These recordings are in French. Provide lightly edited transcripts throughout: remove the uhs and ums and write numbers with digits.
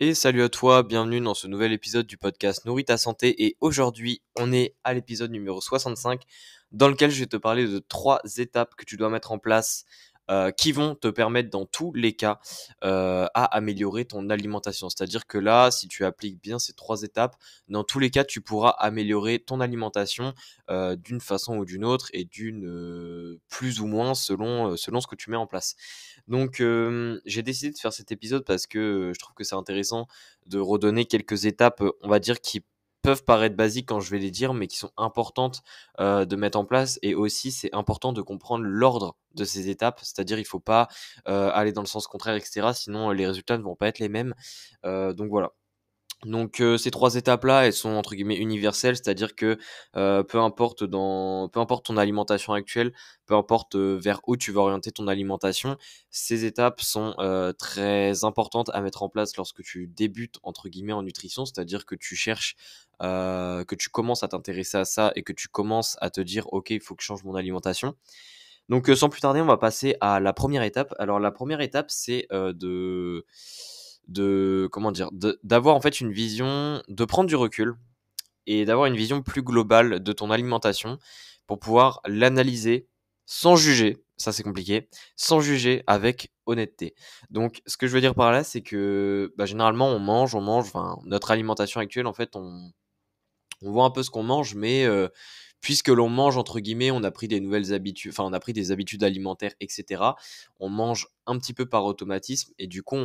Et salut à toi, bienvenue dans ce nouvel épisode du podcast Nourris ta santé. Et aujourd'hui, on est à l'épisode numéro 65 dans lequel je vais te parler de 3 étapes que tu dois mettre en place qui vont te permettre dans tous les cas à améliorer ton alimentation. C'est-à-dire que là, si tu appliques bien ces 3 étapes, dans tous les cas, tu pourras améliorer ton alimentation d'une façon ou d'une autre et d'une plus ou moins selon ce que tu mets en place. Donc, j'ai décidé de faire cet épisode parce que je trouve que c'est intéressant de redonner quelques étapes, on va dire, qui peuvent paraître basiques quand je vais les dire, mais qui sont importantes de mettre en place. Et aussi, c'est important de comprendre l'ordre de ces étapes, c'est-à-dire il faut pas aller dans le sens contraire, etc. Sinon, les résultats ne vont pas être les mêmes. Donc voilà. Donc ces 3 étapes-là, elles sont entre guillemets «universelles», c'est-à-dire que, peu importe ton alimentation actuelle, peu importe, vers où tu vas orienter ton alimentation, ces étapes sont, très importantes à mettre en place lorsque tu «débutes» entre guillemets en nutrition. C'est-à-dire que tu cherches, que tu commences à t'intéresser à ça et que tu commences à te dire: «OK, il faut que je change mon alimentation». Donc, sans plus tarder, on va passer à la première étape. Alors la première étape, c'est, de comment dire? D'avoir en fait une vision, de prendre du recul et d'avoir une vision plus globale de ton alimentation pour pouvoir l'analyser sans juger, ça c'est compliqué, sans juger avec honnêteté. Donc ce que je veux dire par là, c'est que, bah, généralement on mange, enfin notre alimentation actuelle en fait on voit un peu ce qu'on mange, mais puisque l'on mange entre guillemets, on a pris des nouvelles habitudes, enfin on a pris des habitudes alimentaires, etc. On mange un petit peu par automatisme et du coup,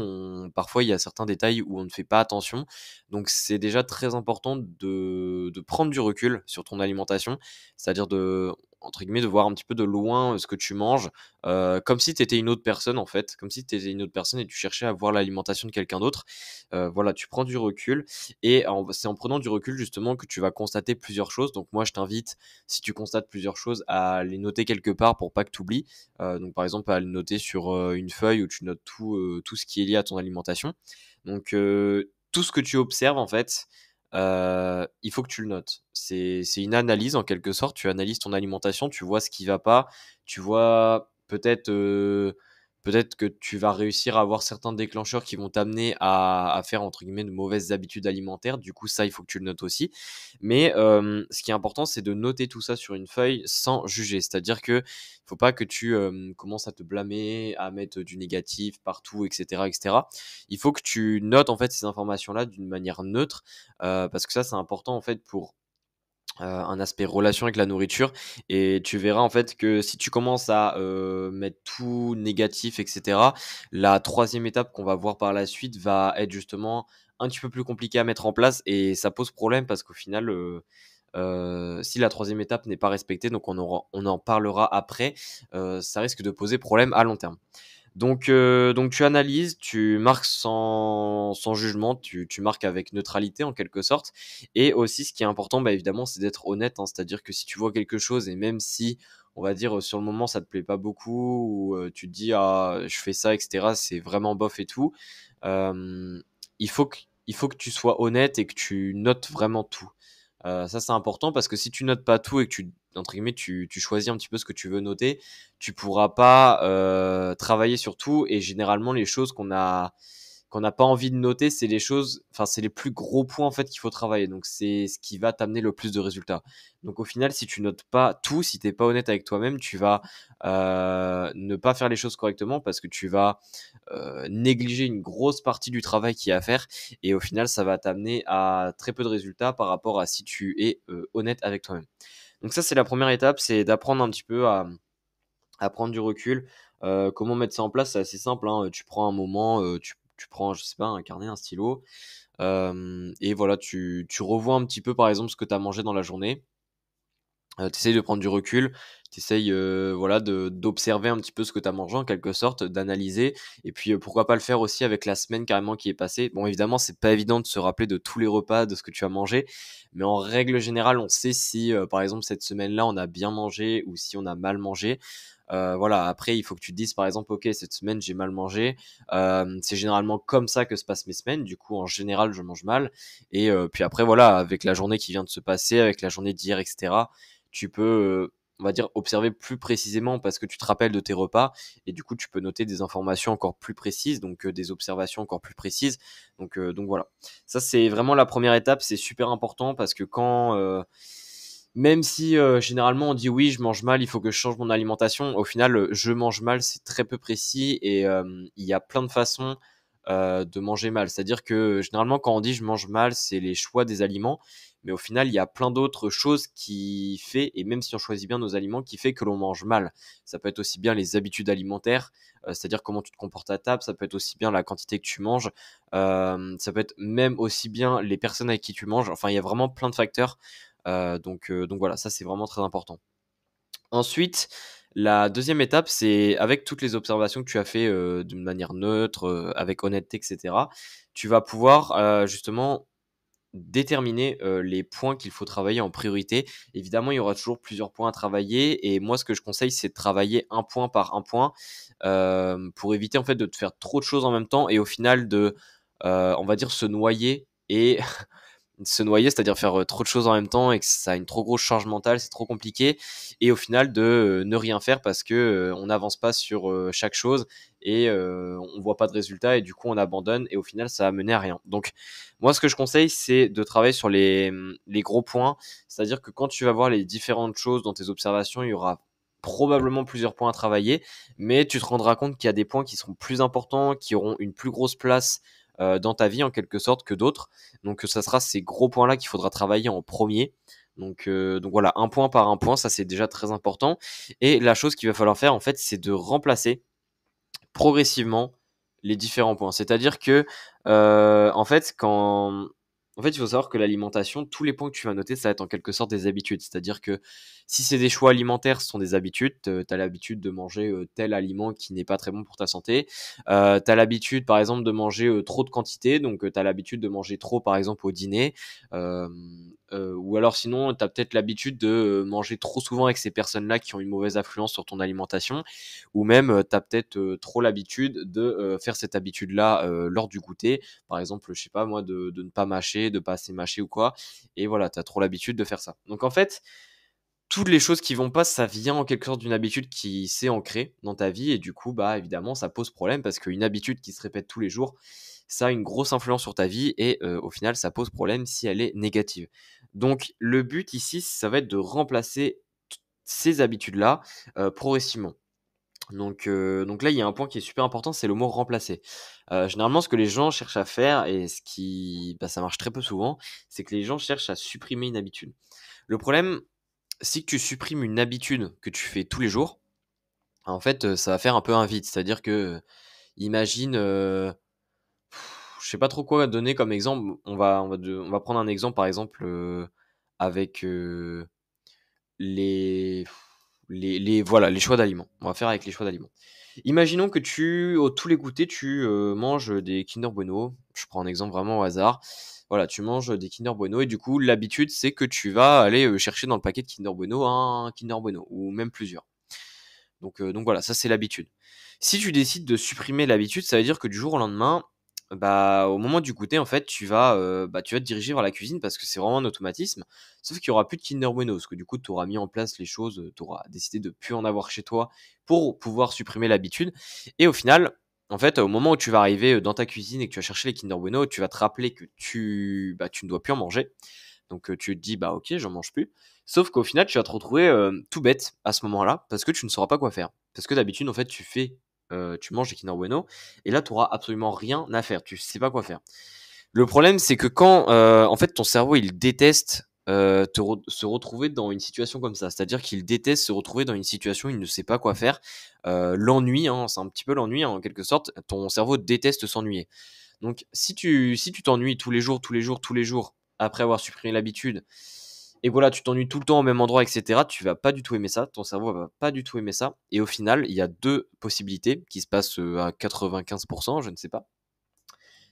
parfois il y a certains détails où on ne fait pas attention. Donc c'est déjà très important de prendre du recul sur ton alimentation, c'est-à-dire de entre guillemets de voir un petit peu de loin ce que tu manges, comme si tu étais une autre personne en fait, comme si tu étais une autre personne et tu cherchais à voir l'alimentation de quelqu'un d'autre. Voilà, tu prends du recul et c'est en prenant du recul justement que tu vas constater plusieurs choses. Donc moi, je t'invite, si tu constates plusieurs choses, à les noter quelque part pour pas que tu oublies. Donc par exemple, à les noter sur une feuille où tu notes tout ce qui est lié à ton alimentation. Donc tout ce que tu observes en fait, il faut que tu le notes. C'est une analyse en quelque sorte. Tu analyses ton alimentation, tu vois ce qui va pas, tu vois peut-être que tu vas réussir à avoir certains déclencheurs qui vont t'amener à faire entre guillemets «de mauvaises habitudes alimentaires». Du coup, ça, il faut que tu le notes aussi. Mais, ce qui est important, c'est de noter tout ça sur une feuille sans juger. C'est-à-dire que faut pas que tu, commences à te blâmer, à mettre du négatif partout et cetera et cetera. Il faut que tu notes en fait ces informations-là d'une manière neutre, parce que ça, c'est important en fait pour un aspect relation avec la nourriture et tu verras en fait que si tu commences à, mettre tout négatif et cetera, la troisième étape qu'on va voir par la suite va être justement un petit peu plus compliquée à mettre en place et ça pose problème parce qu'au final, si la troisième étape n'est pas respectée, donc on en parlera après, ça risque de poser problème à long terme. Donc tu analyses, tu marques sans jugement, tu marques avec neutralité en quelque sorte et aussi ce qui est important, bah, évidemment, c'est d'être honnête, hein. C'est-à-dire que si tu vois quelque chose et même si, on va dire, sur le moment ça te plaît pas beaucoup ou, tu te dis: «Ah, je fais ça et cetera, c'est vraiment bof et tout», hem, il faut que tu sois honnête et que tu notes vraiment tout. Ça, c'est important parce que si tu notes pas tout et que tu entre guillemets, tu choisis un petit peu ce que tu veux noter, tu pourras pas, travailler sur tout et généralement les choses qu'on n'a pas envie de noter, c'est les choses enfin, c'est les plus gros points, en fait, qu'il faut travailler. Donc c'est ce qui va t'amener le plus de résultats. Donc au final, si tu notes pas tout, si tu es pas honnête avec toi-même, tu vas, ne pas faire les choses correctement parce que tu vas, négliger une grosse partie du travail qu'il y a à faire et au final, ça va t'amener à très peu de résultats par rapport à si tu es, honnête avec toi-même. Donc ça, c'est la première étape, c'est d'apprendre un petit peu à prendre du recul. Comment mettre ça en place? C'est assez simple, hein, tu prends un moment, tu prends, je sais pas, un carnet, un stylo, et voilà, tu revois un petit peu, par exemple, ce que tu as mangé dans la journée. Tu de prendre du recul, tu essayes, voilà, d'observer un petit peu ce que tu as mangé en quelque sorte, d'analyser et puis, pourquoi pas le faire aussi avec la semaine carrément qui est passée. Bon évidemment, c'est pas évident de se rappeler de tous les repas, de ce que tu as mangé, mais en règle générale, on sait si, par exemple, cette semaine-là, on a bien mangé ou si on a mal mangé. Voilà, après il faut que tu te dises par exemple: «OK, cette semaine j'ai mal mangé, c'est généralement comme ça que se passent mes semaines, du coup en général je mange mal» et puis après voilà, avec la journée qui vient de se passer, avec la journée d'hier et cetera, tu peux, on va dire, observer plus précisément parce que tu te rappelles de tes repas et du coup, tu peux noter des informations encore plus précises, donc des observations encore plus précises. Donc voilà. Ça, c'est vraiment la première étape, c'est super important parce que même si généralement on dit oui, je mange mal, il faut que je change mon alimentation, au final, je mange mal, c'est très peu précis et il y a plein de façons de manger mal. C'est-à-dire que généralement, quand on dit je mange mal, c'est les choix des aliments, mais au final, il y a plein d'autres choses qui fait, et même si on choisit bien nos aliments, qui fait que l'on mange mal. Ça peut être aussi bien les habitudes alimentaires, c'est-à-dire comment tu te comportes à table, ça peut être aussi bien la quantité que tu manges, ça peut être même aussi bien les personnes avec qui tu manges. Enfin, il y a vraiment plein de facteurs. Donc voilà, ça c'est vraiment très important. Ensuite, la deuxième étape, c'est avec toutes les observations que tu as fait d'une manière neutre, avec honnêteté, etc. Tu vas pouvoir justement déterminer les points qu'il faut travailler en priorité. Évidemment, il y aura toujours plusieurs points à travailler et moi, ce que je conseille, c'est de travailler un point par un point pour éviter en fait de te faire trop de choses en même temps et au final on va dire, se noyer et se noyer, c'est-à-dire faire trop de choses en même temps et que ça a une trop grosse charge mentale, c'est trop compliqué. Et au final, de ne rien faire parce que on n'avance pas sur chaque chose et on voit pas de résultat et du coup on abandonne et au final ça va mener à rien. Donc moi ce que je conseille c'est de travailler sur les gros points, c'est-à-dire que quand tu vas voir les différentes choses dans tes observations, il y aura probablement plusieurs points à travailler, mais tu te rendras compte qu'il y a des points qui seront plus importants, qui auront une plus grosse place dans ta vie en quelque sorte que d'autres. Donc ça sera ces gros points-là qu'il faudra travailler en premier. Donc voilà, un point par un point, ça c'est déjà très important. Et la chose qu'il va falloir faire en fait, c'est de remplacer progressivement les différents points. C'est-à-dire que en fait, il faut savoir que l'alimentation, tous les points que tu vas noter, ça va être en quelque sorte des habitudes. C'est-à-dire que si c'est des choix alimentaires, ce sont des habitudes. Tu as l'habitude de manger tel aliment qui n'est pas très bon pour ta santé. Tu as l'habitude, par exemple, de manger trop de quantité. Donc, tu as l'habitude de manger trop, par exemple, au dîner. Euh, ou alors, sinon, tu as peut-être l'habitude de manger trop souvent avec ces personnes-là qui ont une mauvaise influence sur ton alimentation. Ou même, tu as peut-être trop l'habitude de faire cette habitude-là lors du goûter. Par exemple, je sais pas moi, de ne pas mâcher, de pas assez mâcher ou quoi. Et voilà, tu as trop l'habitude de faire ça. Donc en fait, toutes les choses qui vont pas, ça vient en quelque sorte d'une habitude qui s'est ancrée dans ta vie et du coup, bah évidemment, ça pose problème parce qu'une habitude qui se répète tous les jours, ça a une grosse influence sur ta vie et au final, ça pose problème si elle est négative. Donc le but ici, ça va être de remplacer ces habitudes-là progressivement. Donc là, il y a un point qui est super important, c'est le mot remplacer. Généralement, ce que les gens cherchent à faire et ce qui, bah, ça marche très peu souvent, c'est que les gens cherchent à supprimer une habitude. Le problème, si tu supprimes une habitude que tu fais tous les jours, en fait, ça va faire un peu un vide. C'est-à-dire que, imagine, je sais pas trop quoi donner comme exemple. On va prendre un exemple, par exemple, avec les, voilà, les choix d'aliments. On va faire avec les choix d'aliments. Imaginons que tous les goûters, tu manges des Kinder Bueno. Je prends un exemple vraiment au hasard. Voilà, tu manges des Kinder Bueno et du coup, l'habitude, c'est que tu vas aller chercher dans le paquet de Kinder Bueno un Kinder Bueno ou même plusieurs. Donc voilà, ça c'est l'habitude. Si tu décides de supprimer l'habitude, ça veut dire que du jour au lendemain, bah, au moment du goûter, en fait, tu vas te diriger vers la cuisine parce que c'est vraiment un automatisme. Sauf qu'il y aura plus de Kinder Bueno, parce que du coup, tu auras mis en place les choses, tu auras décidé de plus en avoir chez toi pour pouvoir supprimer l'habitude. Et au final, en fait, au moment où tu vas arriver dans ta cuisine et que tu vas chercher les Kinder Bueno, tu vas te rappeler que tu ne dois plus en manger. Donc tu te dis, bah ok, j'en mange plus. Sauf qu'au final, tu vas te retrouver tout bête à ce moment-là parce que tu ne sauras pas quoi faire. Parce que d'habitude, en fait, tu manges des Kinder Bueno et là, tu auras absolument rien à faire. Tu sais pas quoi faire. Le problème, c'est que quand, en fait, ton cerveau, il déteste se retrouver dans une situation comme ça. C'est-à-dire qu'il déteste se retrouver dans une situation où il ne sait pas quoi faire. L'ennui, hein, c'est un petit peu l'ennui, hein, en quelque sorte. Ton cerveau déteste s'ennuyer. Donc, si tu t'ennuies tous les jours, tous les jours, tous les jours, après avoir supprimé l'habitude, et voilà, tu t'ennuies tout le temps au même endroit, etc., tu vas pas du tout aimer ça, ton cerveau va pas du tout aimer ça. Et au final, il y a deux possibilités qui se passent à 95%, je ne sais pas.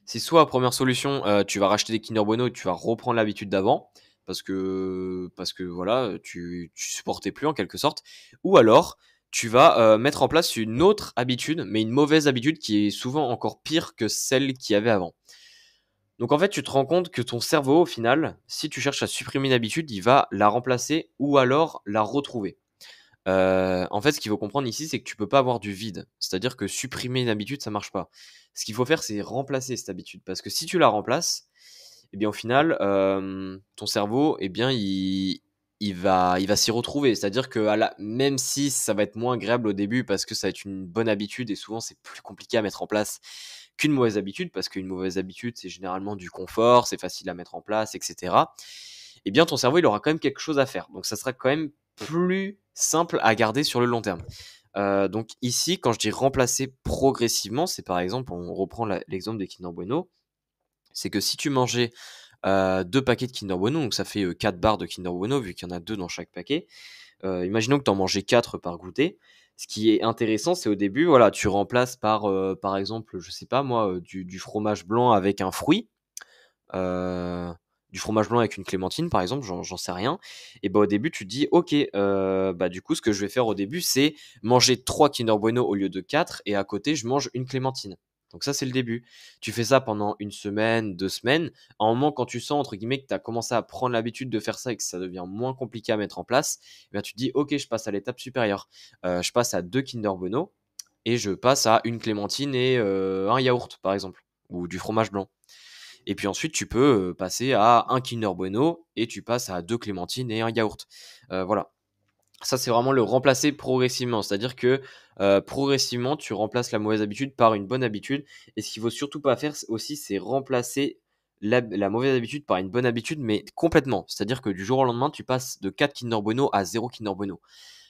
C'est soit, première solution, tu vas racheter des Kinder Bueno et tu vas reprendre l'habitude d'avant, parce que voilà, tu supportais plus en quelque sorte. Ou alors, tu vas mettre en place une autre habitude, mais une mauvaise habitude qui est souvent encore pire que celle qu'il y avait avant. Donc en fait, tu te rends compte que ton cerveau, au final, si tu cherches à supprimer une habitude, il va la remplacer ou alors la retrouver. En fait, ce qu'il faut comprendre ici, c'est que tu peux pas avoir du vide. C'est-à-dire que supprimer une habitude, ça marche pas. Ce qu'il faut faire, c'est remplacer cette habitude. Parce que si tu la remplaces, eh bien, au final, ton cerveau, eh bien, il va s'y retrouver. C'est-à-dire que même si ça va être moins agréable au début parce que ça va être une bonne habitude et souvent c'est plus compliqué à mettre en place qu'une mauvaise habitude parce qu'une mauvaise habitude, c'est généralement du confort, c'est facile à mettre en place, etc. Eh bien, ton cerveau, il aura quand même quelque chose à faire. Donc, ça sera quand même plus simple à garder sur le long terme. Donc ici, quand je dis remplacer progressivement, c'est par exemple, on reprend l'exemple des Kinder Bueno, c'est que si tu mangeais 2 paquets de Kinder Bueno, donc ça fait 4 barres de Kinder Bueno, vu qu'il y en a 2 dans chaque paquet. Imaginons que tu en mangeais 4 par goûter. Ce qui est intéressant, c'est au début, voilà, tu remplaces par exemple, je sais pas moi, du fromage blanc avec un fruit, heu, du fromage blanc avec une clémentine, par exemple, j'en sais rien. Et bah, au début, tu te dis: «OK, bah, du coup, ce que je vais faire au début, c'est manger 3 Kinder Bueno au lieu de 4 et à côté, je mange une clémentine». Donc ça, c'est le début. Tu fais ça pendant une semaine, 2 semaines. À un moment, quand tu sens, entre guillemets, que tu as commencé à prendre l'habitude de faire ça et que ça devient moins compliqué à mettre en place, eh bien, tu te dis: «OK, je passe à l'étape supérieure». Je passe à 2 Kinder Bueno et je passe à une clémentine et un yaourt, par exemple, ou du fromage blanc. Et puis ensuite, tu peux passer à un Kinder Bueno et tu passes à 2 clémentines et un yaourt. Voilà. Ça, c'est vraiment le remplacer progressivement. C'est-à-dire que progressivement, tu remplaces la mauvaise habitude par une bonne habitude. Et ce qu'il faut surtout pas faire aussi, c'est remplacer la mauvaise habitude par une bonne habitude, mais complètement. C'est-à-dire que du jour au lendemain, tu passes de 4 Kinder Bueno à 0 Kinder Bueno.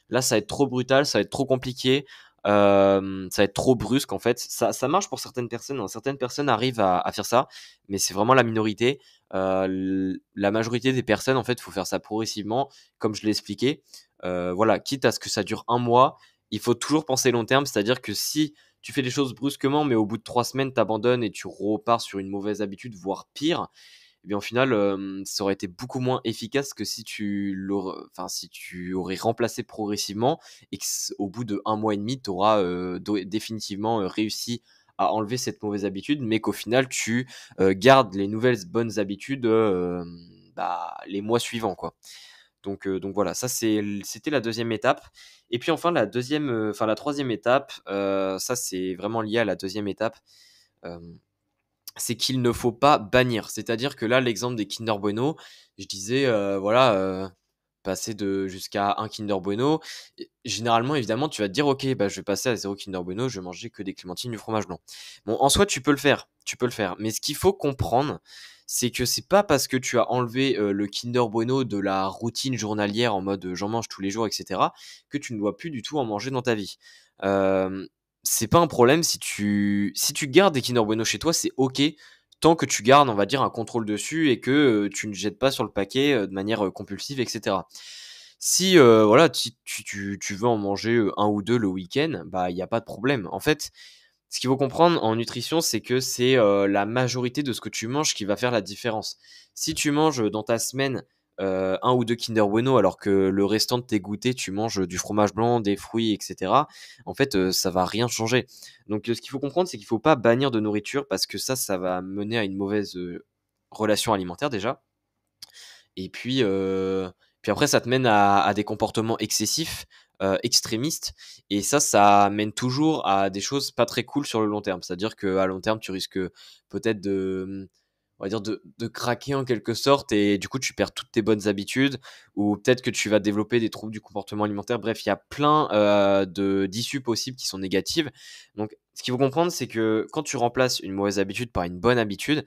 Là, ça va être trop brutal, ça va être trop compliqué, ça va être trop brusque en fait. Ça marche pour certaines personnes, hein. Certaines personnes arrivent à faire ça, mais c'est vraiment la minorité. La majorité des personnes, en fait, il faut faire ça progressivement, comme je l'ai expliqué. Voilà, quitte à ce que ça dure un mois, il faut toujours penser long terme, c'est-à-dire que si tu fais les choses brusquement, mais au bout de 3 semaines, tu abandonnes et tu repars sur une mauvaise habitude, voire pire, eh bien, au final, ça aurait été beaucoup moins efficace que si tu aurais remplacé progressivement et que au bout de 1 mois et demi, tu auras définitivement réussi à enlever cette mauvaise habitude, mais qu'au final, tu gardes les nouvelles bonnes habitudes bah, les mois suivants, quoi. Donc voilà, ça c'était la deuxième étape. Et puis enfin la troisième étape, ça c'est vraiment lié à la deuxième étape. euh, c'est qu'il ne faut pas bannir. C'est-à-dire que là, l'exemple des Kinder Bueno, je disais, voilà, passer jusqu'à un Kinder Bueno. Et généralement, évidemment, tu vas te dire, ok, bah, je vais passer à 0 Kinder Bueno, je vais manger que des clémentines, du fromage blanc. Bon, en soi, tu peux le faire, tu peux le faire. Mais ce qu'il faut comprendre, c'est que c'est pas parce que tu as enlevé le Kinder Bueno de la routine journalière en mode j'en mange tous les jours, etc., que tu ne dois plus du tout en manger dans ta vie. Euh, c'est pas un problème si tu gardes des Kinder Bueno chez toi, c'est OK, tant que tu gardes, on va dire, un contrôle dessus et que, tu ne jettes pas sur le paquet, de manière, compulsive et cetera. Si, voilà, si tu veux en manger, 1 ou 2 le week-end, bah, il y a pas de problème. En fait, ce qu'il faut comprendre en nutrition, c'est que c'est, la majorité de ce que tu manges qui va faire la différence. Si tu manges, dans ta semaine, 1 ou 2 Kinder Bueno alors que le restant de tes goûters, tu manges, du fromage blanc, des fruits et cetera, en fait, ça va rien changer. Donc, ce qu'il faut comprendre, c'est qu'il faut pas bannir de nourriture parce que ça va mener à une mauvaise, relation alimentaire déjà. Et puis après, ça te mène à des comportements excessifs, extrémistes. Et ça mène toujours à des choses pas très cool sur le long terme. C'est-à-dire qu'à long terme, tu risques peut-être on va dire de craquer en quelque sorte et du coup, tu perds toutes tes bonnes habitudes ou peut-être que tu vas développer des troubles du comportement alimentaire. Bref, il y a plein d'issues possibles qui sont négatives. Donc, ce qu'il faut comprendre, c'est que quand tu remplaces une mauvaise habitude par une bonne habitude,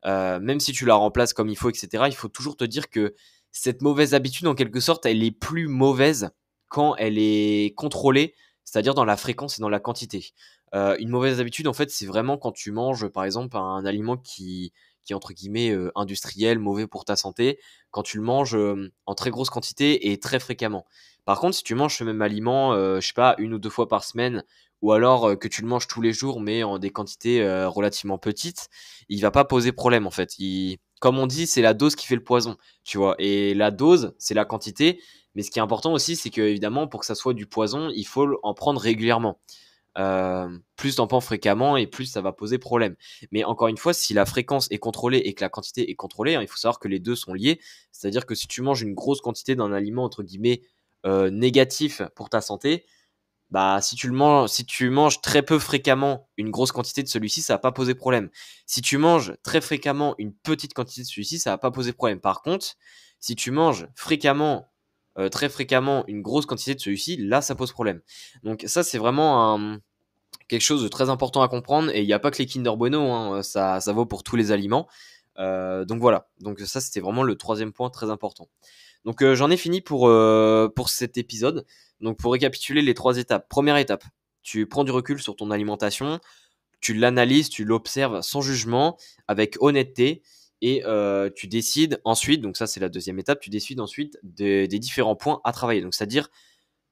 même si tu la remplaces comme il faut, etc., il faut toujours te dire que cette mauvaise habitude, en quelque sorte, elle est plus mauvaise quand elle est contrôlée, c'est-à-dire dans la fréquence et dans la quantité. Une mauvaise habitude, en fait, c'est vraiment quand tu manges, par exemple, un aliment qui est entre guillemets industriel, mauvais pour ta santé, quand tu le manges en très grosse quantité et très fréquemment. Par contre, si tu manges ce même aliment, je sais pas, 1 ou 2 fois par semaine, ou alors que tu le manges tous les jours, mais en des quantités relativement petites, il va pas poser problème en fait. Comme on dit, c'est la dose qui fait le poison, tu vois. Et la dose, c'est la quantité. Mais ce qui est important aussi, c'est que évidemment, pour que ça soit du poison, il faut en prendre régulièrement. Plus t'en prends fréquemment et plus ça va poser problème. Mais encore une fois, si la fréquence est contrôlée et que la quantité est contrôlée, hein, il faut savoir que les deux sont liés. C'est-à-dire que si tu manges une grosse quantité d'un aliment entre guillemets négatif pour ta santé, bah, si tu manges très peu fréquemment une grosse quantité de celui-ci, ça va pas poser problème. Si tu manges très fréquemment une petite quantité de celui-ci, ça va pas poser problème. Par contre, si tu manges très fréquemment une grosse quantité de celui-ci, là, ça pose problème. Donc ça, c'est vraiment quelque chose de très important à comprendre. Et il n'y a pas que les Kinder Bueno, hein, ça vaut pour tous les aliments. Donc voilà. Donc ça, c'était vraiment le troisième point très important. Donc j'en ai fini pour cet épisode. Donc pour récapituler les 3 étapes. Première étape, tu prends du recul sur ton alimentation, tu l'analyses, tu l'observes sans jugement, avec honnêteté, et tu décides ensuite, donc ça c'est la deuxième étape, tu décides ensuite des différents points à travailler. Donc c'est-à-dire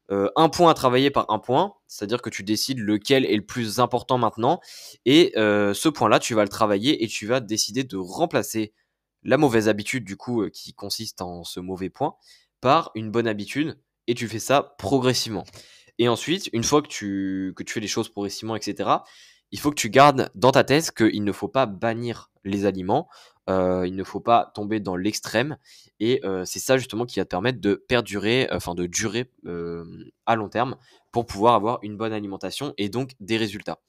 un point à travailler par un point, c'est-à-dire que tu décides lequel est le plus important maintenant, et ce point-là, tu vas le travailler et tu vas décider de remplacer la mauvaise habitude, du coup, qui consiste en ce mauvais point, par une bonne habitude, et tu fais ça progressivement. Et ensuite, une fois que tu fais les choses progressivement, etc., il faut que tu gardes dans ta tête qu'il ne faut pas bannir les aliments, il ne faut pas tomber dans l'extrême, et c'est ça justement qui va te permettre de perdurer, enfin de durer à long terme pour pouvoir avoir une bonne alimentation et donc des résultats.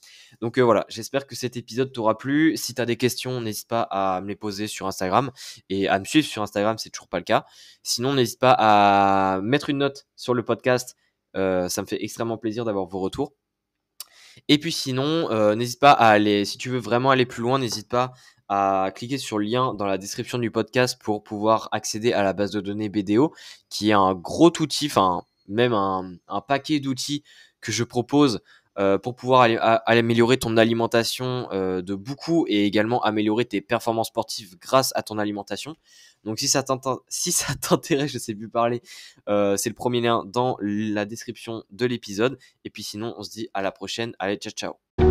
Donc voilà, j'espère que cet épisode t'aura plu. Si tu as des questions, n'hésite pas à me les poser sur Instagram et à me suivre sur Instagram, c'est toujours pas le cas. Sinon, n'hésite pas à mettre une note sur le podcast, ça me fait extrêmement plaisir d'avoir vos retours. Et puis sinon, n'hésite pas à aller, si tu veux vraiment aller plus loin, n'hésite pas à cliquer sur le lien dans la description du podcast pour pouvoir accéder à la base de données BDO, qui est un gros outil, enfin même un paquet d'outils que je propose pour pouvoir améliorer ton alimentation de beaucoup, et également améliorer tes performances sportives grâce à ton alimentation. Donc si ça t'intéresse, je sais plus parler, c'est le premier lien dans la description de l'épisode. Et puis sinon, on se dit à la prochaine. Allez, ciao, ciao.